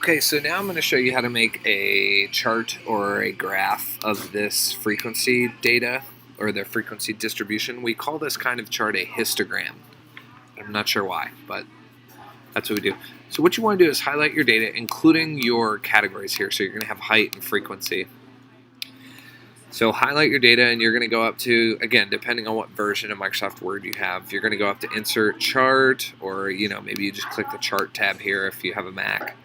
Okay, so now I'm going to show you how to make a chart or a graph of this frequency data or the frequency distribution. We call this kind of chart a histogram. I'm not sure why, but that's what we do. So what you want to do is highlight your data, including your categories here. So you're going to have height and frequency. So highlight your data, and you're going to go up to, again, depending on what version of Microsoft Word you have, you're going to go up to Insert Chart, or maybe you just click the Chart tab here if you have a Mac.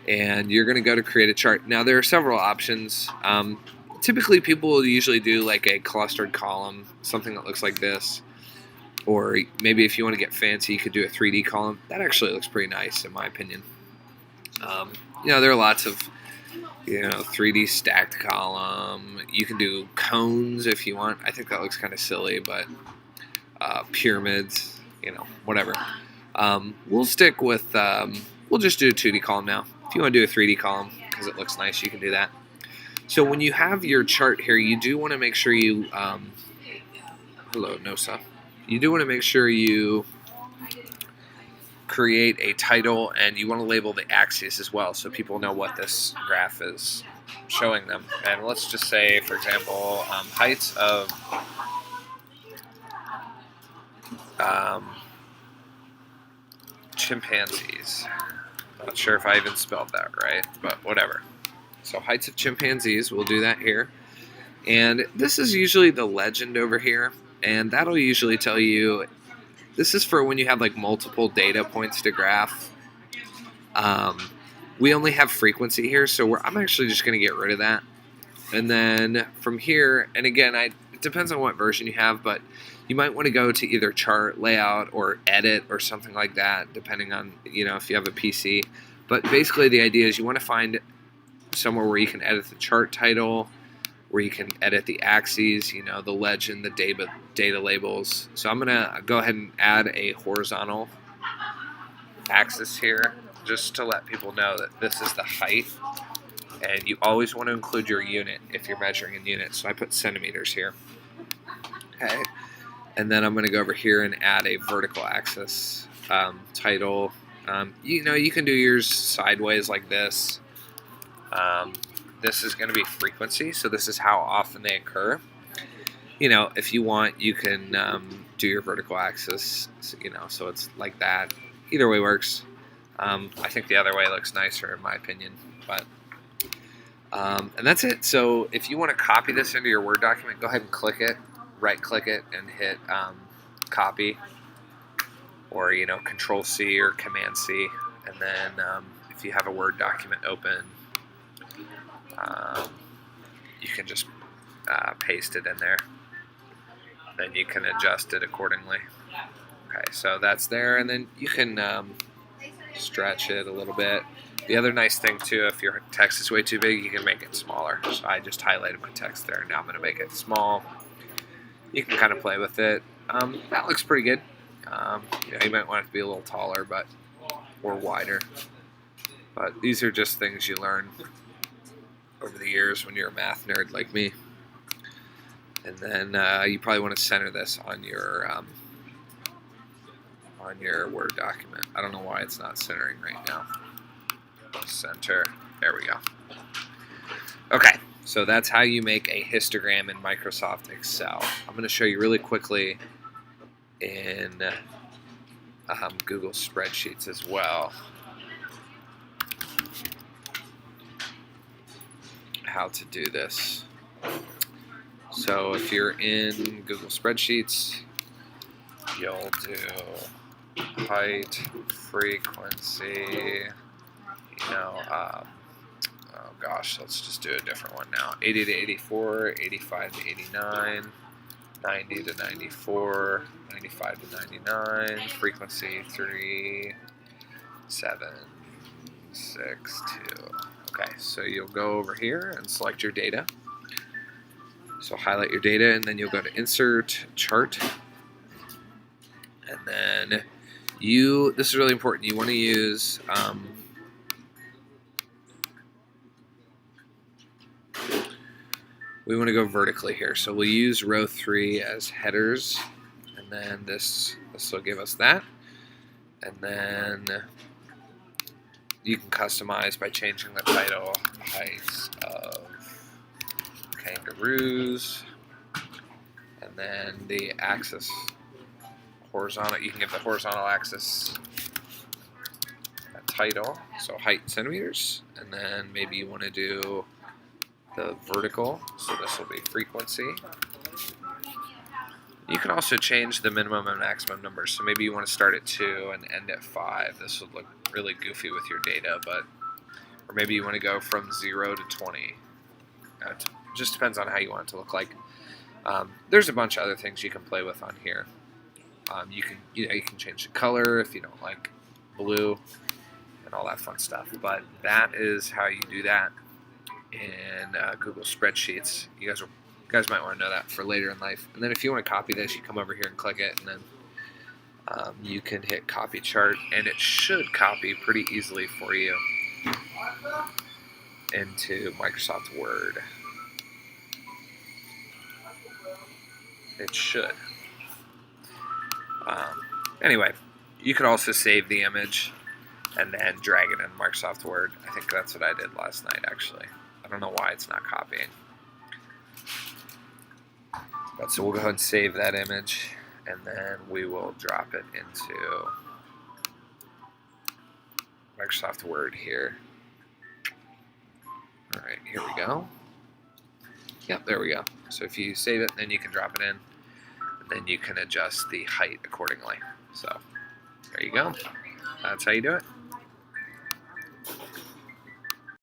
And you're going to go to create a chart. Now there are several options. Typically people will usually do like a clustered column, something that looks like this. Or maybe if you want to get fancy, you could do a 3D column. That actually looks pretty nice in my opinion. There are lots of 3D stacked column. You can do cones if you want. I think that looks kind of silly, but pyramids, whatever. We'll stick with, we'll just do a 2D column now. If you want to do a 3D column because it looks nice, you can do that. So when you have your chart here, you do want to make sure you, hello, Nosa. You do want to make sure you create a title, and you want to label the axes as well so people know what this graph is showing them. And let's just say, for example, heights of chimpanzees. Not sure if I even spelled that right, but whatever. So heights of chimpanzees, we'll do that here. And this is usually the legend over here, and that'll usually tell you, this is for when you have like multiple data points to graph. We only have frequency here, so I'm actually just going to get rid of that. And then from here, and again, it depends on what version you have, but you might want to go to either chart, layout, or edit, or something like that, depending on, if you have a PC. But basically the idea is you want to find somewhere where you can edit the chart title, where you can edit the axes, the legend, the data labels. So I'm going to go ahead and add a horizontal axis here, just to let people know that this is the height. And you always want to include your unit if you're measuring in units. So I put centimeters here. Okay. And then I'm going to go over here and add a vertical axis title. You can do yours sideways like this. This is going to be frequency, so this is how often they occur. If you want, you can do your vertical axis, so it's like that. Either way works. I think the other way looks nicer in my opinion, but and that's it. So if you want to copy this into your Word document, go ahead and click it, right-click it, and hit copy, or Control C or Command C, and then if you have a Word document open, you can just paste it in there. Then you can adjust it accordingly. Okay, so that's there, and then you can stretch it a little bit. The other nice thing too, if your text is way too big, you can make it smaller. So I just highlighted my text there. Now I'm going to make it small. You can kind of play with it. That looks pretty good. You might want it to be a little taller, or wider. But these are just things you learn over the years when you're a math nerd like me. And then you probably want to center this on your Word document. I don't know why it's not centering right now. Center. There we go. Okay, so that's how you make a histogram in Microsoft Excel. I'm going to show you really quickly in Google Spreadsheets as well how to do this. So if you're in Google Spreadsheets, you'll do height, frequency, oh gosh, let's just do a different one now. 80 to 84, 85 to 89, 90 to 94, 95 to 99, frequency 3, 7, 6, 2. Okay, so you'll go over here and select your data. So highlight your data, and then you'll go to Insert Chart. And then this is really important, you want to use we want to go vertically here. So we'll use row 3 as headers, and then this will give us that. And then you can customize by changing the title, height of height of kangaroos, and then the axis horizontal. You can give the horizontal axis a title, so height in centimeters, and then maybe you want to do the vertical, so this will be frequency. You can also change the minimum and maximum numbers, so maybe you want to start at 2 and end at 5. This would look really goofy with your data, but or maybe you want to go from 0 to 20. It just depends on how you want it to look like. There's a bunch of other things you can play with on here. You can change the color if you don't like blue and all that fun stuff. But that is how you do that in Google Spreadsheets. You guys might want to know that for later in life. And then if you want to copy this, you come over here and click it, and then you can hit copy chart, and it should copy pretty easily for you into Microsoft Word. It should. Anyway, you could also save the image and then drag it in Microsoft Word. I think that's what I did last night, actually. I don't know why it's not copying. But so we'll go ahead and save that image, and then we will drop it into Microsoft Word here. All right, here we go. Yep, there we go. So if you save it, then you can drop it in, and then you can adjust the height accordingly. So there you go. That's how you do it.